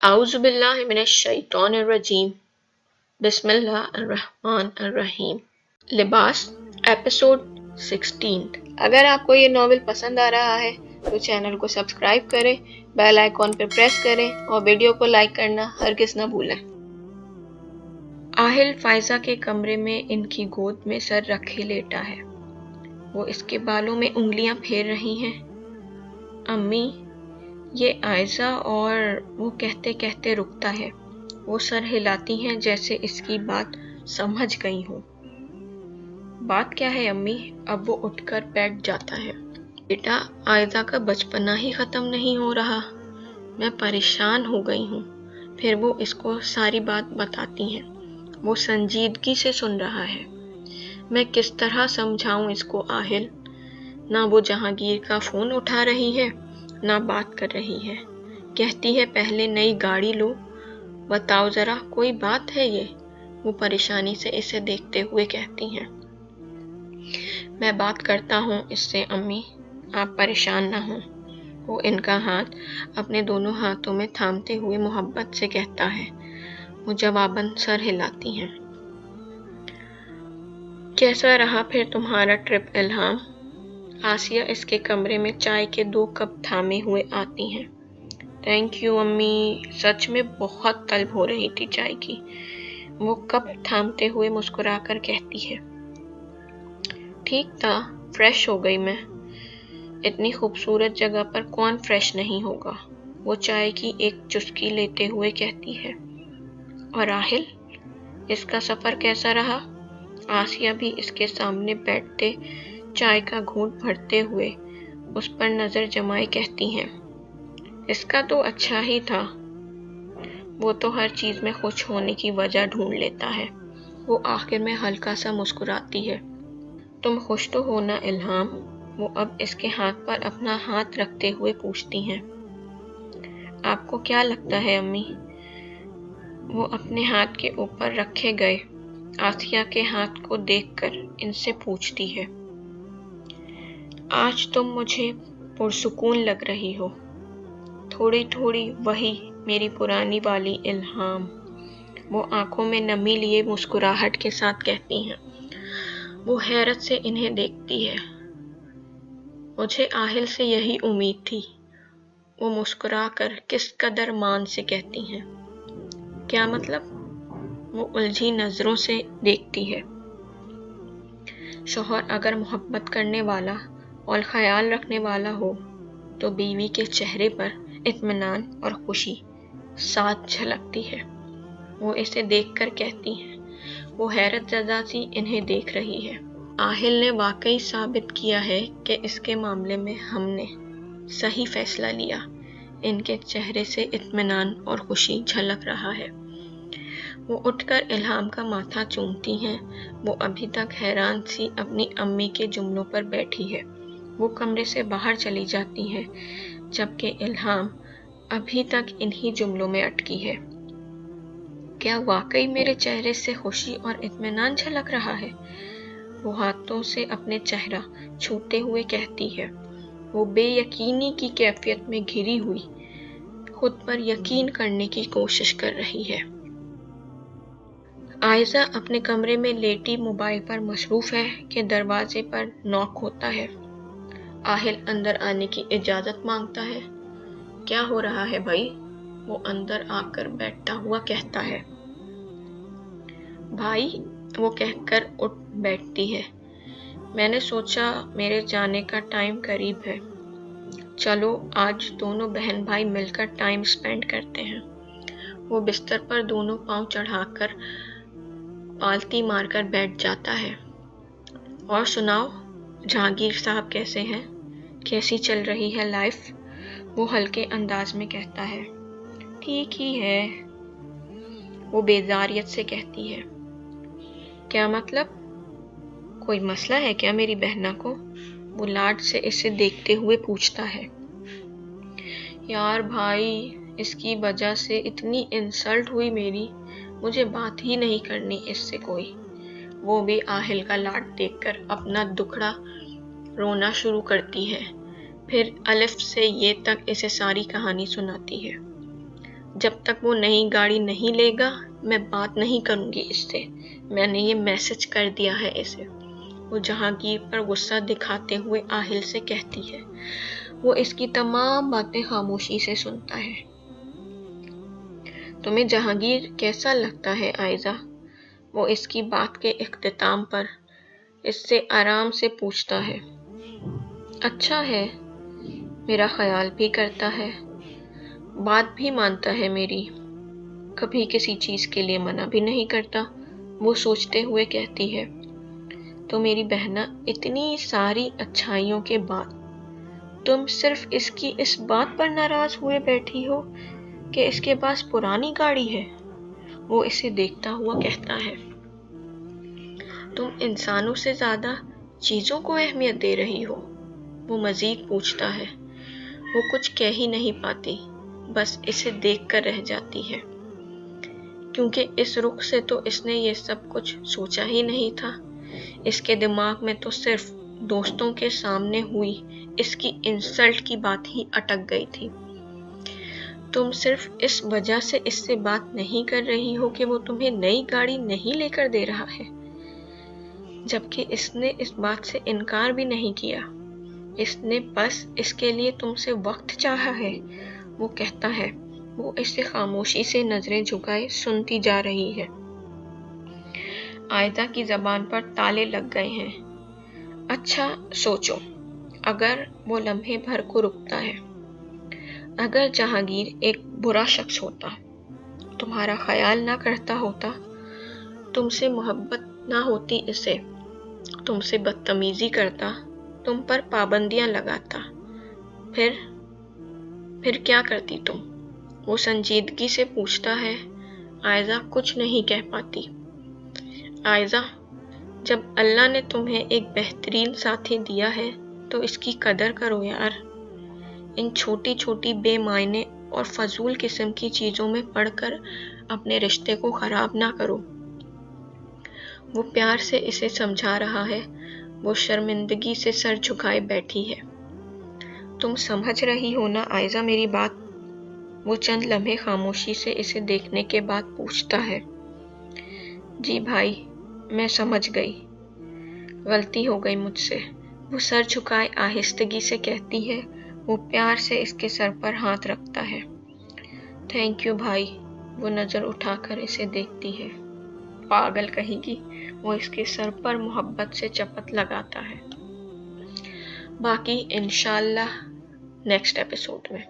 अऊज़ु बिल्लाहि मिनश शैतानिर रजीम। बिस्मिल्लाहिर्रहमानिर्रहीम। लिबास एपिसोड 16। अगर आपको ये नॉवेल पसंद आ रहा है तो चैनल को सब्सक्राइब करें, बेल आइकॉन पर प्रेस करें और वीडियो को लाइक करना हरगिज़ न भूलें। आहिल फाइजा के कमरे में इनकी गोद में सर रखे लेटा है। वो इसके बालों में उंगलियां फेर रही हैं। अम्मी, ये आयजा, और वो कहते कहते रुकता है। वो सर हिलाती हैं जैसे इसकी बात समझ गई हो। बात क्या है अम्मी? अब वो उठकर बैठ जाता है। बेटा, आयजा का बचपना ही खत्म नहीं हो रहा। मैं परेशान हो गई हूँ। फिर वो इसको सारी बात बताती हैं। वो संजीदगी से सुन रहा है। मैं किस तरह समझाऊं इसको आहिल? ना वो जहांगीर का फोन उठा रही है, ना बात कर रही है। कहती है पहले नई गाड़ी लो। बताओ जरा, कोई बात है ये? वो परेशानी से इसे देखते हुए कहती हैं। मैं बात करता हूँ इससे अम्मी, आप परेशान ना हो। वो इनका हाथ अपने दोनों हाथों में थामते हुए मोहब्बत से कहता है। वो जवाबन सर हिलाती हैं। कैसा रहा फिर तुम्हारा ट्रिप इल्हाम? आसिया इसके कमरे में चाय के 2 कप थामे हुए आती हैं। थैंक यू अम्मी, सच में बहुत तलब हो रही थी चाय की। वो कप थामते हुए मुस्कुराकर कहती है। ठीक था, फ्रेश हो गई मैं। इतनी खूबसूरत जगह पर कौन फ्रेश नहीं होगा? वो चाय की एक चुस्की लेते हुए कहती है। और आहिल, इसका सफ़र कैसा रहा? आसिया भी इसके सामने बैठते चाय का घूंट भरते हुए उस पर नज़र जमाए कहती हैं। इसका तो अच्छा ही था। वो तो हर चीज़ में खुश होने की वजह ढूंढ लेता है। वो आखिर में हल्का सा मुस्कुराती है। तुम खुश तो हो ना इल्हाम? वो अब इसके हाथ पर अपना हाथ रखते हुए पूछती हैं। आपको क्या लगता है अम्मी? वो अपने हाथ के ऊपर रखे गए आसिया के हाथ को देखकर इनसे पूछती है। आज तुम मुझे पुरसुकून लग रही हो, थोड़ी थोड़ी वही मेरी पुरानी वाली इल्हाम। वो आंखों में नमी लिए मुस्कुराहट के साथ कहती हैं। वो हैरत से इन्हें देखती है। मुझे आहिल से यही उम्मीद थी। वो मुस्कुराकर किस कदर मान से कहती हैं। क्या मतलब? वो उलझी नजरों से देखती है। शौहर अगर मोहब्बत करने वाला और ख्याल रखने वाला हो तो बीवी के चेहरे पर इत्मीनान और खुशी साथ झलकती है। वो इसे देखकर कहती हैं। वो हैरत ज़दा सी इन्हें देख रही है। आहिल ने वाकई साबित किया है कि इसके मामले में हमने सही फैसला लिया। इनके चेहरे से इत्मीनान और खुशी झलक रहा है। वो उठकर इल्हाम का माथा चूमती हैं। वो अभी तक हैरान सी अपनी अम्मी के जुमलों पर बैठी है। वो कमरे से बाहर चली जाती हैं, जबकि इल्हाम अभी तक इन्हीं जुमलों में अटकी है। क्या वाकई मेरे चेहरे से खुशी और इत्मीनान झलक रहा है? वो हाथों से अपने चेहरा छूते हुए कहती है। वो बेयकीनी की कैफियत में घिरी हुई खुद पर यकीन करने की कोशिश कर रही है। आयजा अपने कमरे में लेटी मोबाइल पर मसरूफ है कि दरवाजे पर नॉक होता है। आहिल अंदर आने की इजाज़त मांगता है। क्या हो रहा है भाई? वो अंदर आकर बैठता हुआ कहता है। भाई, वो कहकर उठ बैठती है। मैंने सोचा मेरे जाने का टाइम करीब है। चलो आज दोनों बहन भाई मिलकर टाइम स्पेंड करते हैं। वो बिस्तर पर दोनों पांव चढ़ाकर पालती मारकर बैठ जाता है। और सुनाओ, जहांगीर साहब कैसे हैं? कैसी चल रही है लाइफ? वो हल्के अंदाज में कहता है। ठीक ही है, वो बेजारियत से कहती है। क्या मतलब? कोई मसला है क्या मेरी बहना को? वो लाड से इसे देखते हुए पूछता है। यार भाई, इसकी वजह से इतनी इंसल्ट हुई मेरी, मुझे बात ही नहीं करनी इससे कोई। वो भी आहिल का लाड देखकर अपना दुखड़ा रोना शुरू करती है। फिर अलिफ से ये तक इसे सारी कहानी सुनाती है। जब तक वो नई गाड़ी नहीं लेगा मैं बात नहीं करूँगी इससे। मैंने ये मैसेज कर दिया है इसे। वो जहांगीर पर गुस्सा दिखाते हुए आहिल से कहती है। वो इसकी तमाम बातें खामोशी से सुनता है। तुम्हें जहांगीर कैसा लगता है आयजा? वो इसकी बात के इख्तिताम पर इससे आराम से पूछता है। अच्छा है, मेरा ख्याल भी करता है, बात भी मानता है मेरी, कभी किसी चीज़ के लिए मना भी नहीं करता। वो सोचते हुए कहती है। तो मेरी बहना, इतनी सारी अच्छाइयों के बाद तुम सिर्फ इसकी इस बात पर नाराज हुए बैठी हो कि इसके पास पुरानी गाड़ी है? वो इसे देखता हुआ कहता है। तुम इंसानों से ज्यादा चीजों को अहमियत दे रही हो। वो मजीद पूछता है। वो कुछ कह ही नहीं पाती, बस इसे देखकर रह जाती है, क्योंकि इस रुख से तो इसने ये सब कुछ सोचा ही नहीं था। इसके दिमाग में तो सिर्फ दोस्तों के सामने हुई इसकी इंसल्ट की बात ही अटक गई थी। तुम सिर्फ इस वजह से इससे बात नहीं कर रही हो कि वो तुम्हें नई गाड़ी नहीं लेकर दे रहा है, जबकि इसने इस बात से इनकार भी नहीं किया। इसने बस इसके लिए तुमसे वक्त चाहा है। वो कहता है। वो इसे खामोशी से नजरें झुकाए सुनती जा रही है। आयदा की जबान पर ताले लग गए हैं। अच्छा सोचो, अगर वो लम्हे भर को रुकता है, अगर जहांगीर एक बुरा शख्स होता, तुम्हारा ख्याल ना करता होता, तुमसे मोहब्बत ना होती इसे, तुमसे बदतमीजी करता, तुम पर पाबंदियां लगाता, फिर क्या करती तुम? वो संजीदगी से पूछता है। आयजा कुछ नहीं कह पाती। आयजा, जब अल्लाह ने तुम्हें एक बेहतरीन साथी दिया है तो इसकी कदर करो यार। इन छोटी छोटी बेमायने और फजूल किस्म की चीज़ों में पढ़कर अपने रिश्ते को ख़राब ना करो। वो प्यार से इसे समझा रहा है। वो शर्मिंदगी से सर झुकाए बैठी है। तुम समझ रही हो ना आयजा मेरी बात? वो चंद लम्हे खामोशी से इसे देखने के बाद पूछता है। जी भाई, मैं समझ गई, गलती हो गई मुझसे। वो सर झुकाए आहिस्तगी से कहती है। वो प्यार से इसके सर पर हाथ रखता है। थैंक यू भाई। वो नज़र उठाकर इसे देखती है। पागल कहेगी। वो इसके सर पर मोहब्बत से चपत लगाता है। बाकी इंशाल्लाह नेक्स्ट एपिसोड में।